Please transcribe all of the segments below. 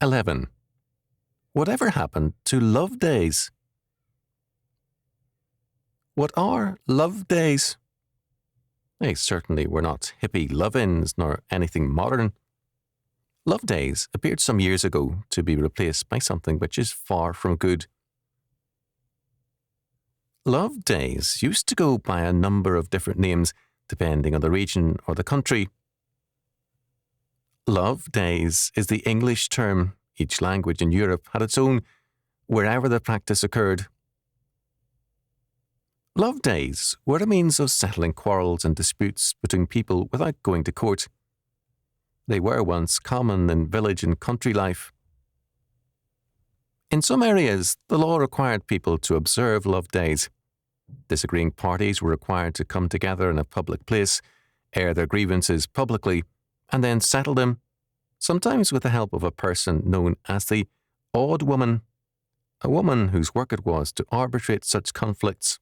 11. Whatever happened to love days? What are love days? They certainly were not hippie love-ins nor anything modern. Love days appeared some years ago to be replaced by something which is far from good. Love days used to go by a number of different names depending on the region or the country. Love days is the English term. Each language in Europe had its own wherever the practice occurred. Love days were a means of settling quarrels and disputes between people without going to court. They were once common in village and country life. In some areas, the law required people to observe love days. Disagreeing parties were required to come together in a public place, air their grievances publicly, and then settle them, sometimes with the help of a person known as the odd woman, a woman whose work it was to arbitrate such conflicts.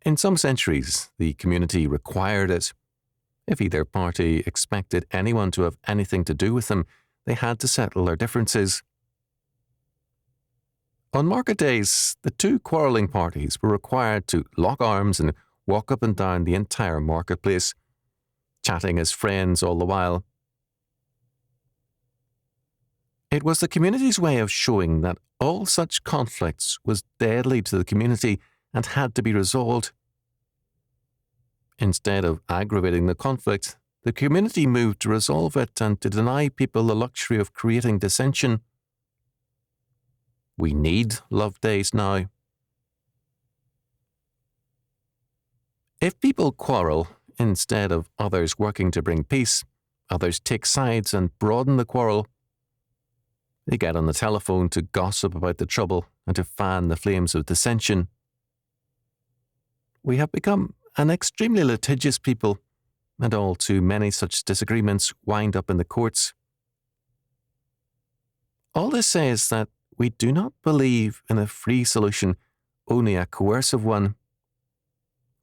In some centuries, the community required it. If either party expected anyone to have anything to do with them, they had to settle their differences. On market days, the two quarrelling parties were required to lock arms and walk up and down the entire marketplace, chatting as friends all the while. It was the community's way of showing that all such conflicts was deadly to the community and had to be resolved. Instead of aggravating the conflict, the community moved to resolve it and to deny people the luxury of creating dissension. We need love days now. If people quarrel, instead of others working to bring peace, others take sides and broaden the quarrel. They get on the telephone to gossip about the trouble and to fan the flames of dissension. We have become an extremely litigious people, and all too many such disagreements wind up in the courts. All this says that we do not believe in a free solution, only a coercive one.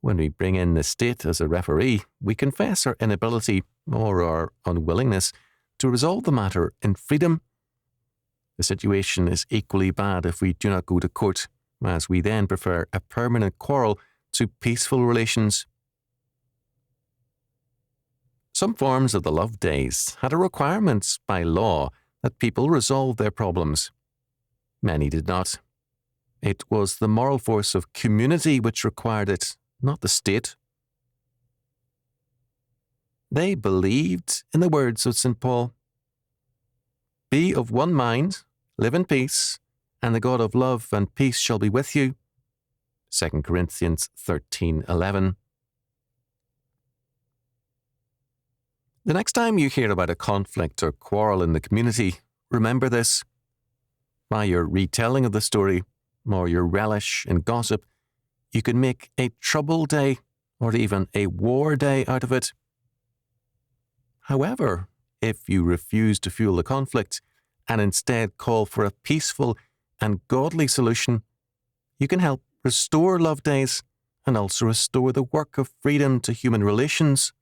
When we bring in the state as a referee, we confess our inability or our unwillingness to resolve the matter in freedom. The situation is equally bad if we do not go to court, as we then prefer a permanent quarrel to peaceful relations. Some forms of the love days had a requirement by law that people resolve their problems. Many did not. It was the moral force of community which required it, not the state. They believed in the words of St. Paul, "Be of one mind, live in peace, and the God of love and peace shall be with you." 2 Corinthians 13:11. The next time you hear about a conflict or quarrel in the community, remember this. By your retelling of the story, or your relish in gossip, you can make a trouble day or even a war day out of it. However, if you refuse to fuel the conflict and instead call for a peaceful and godly solution, you can help restore love days and also restore the work of freedom to human relations.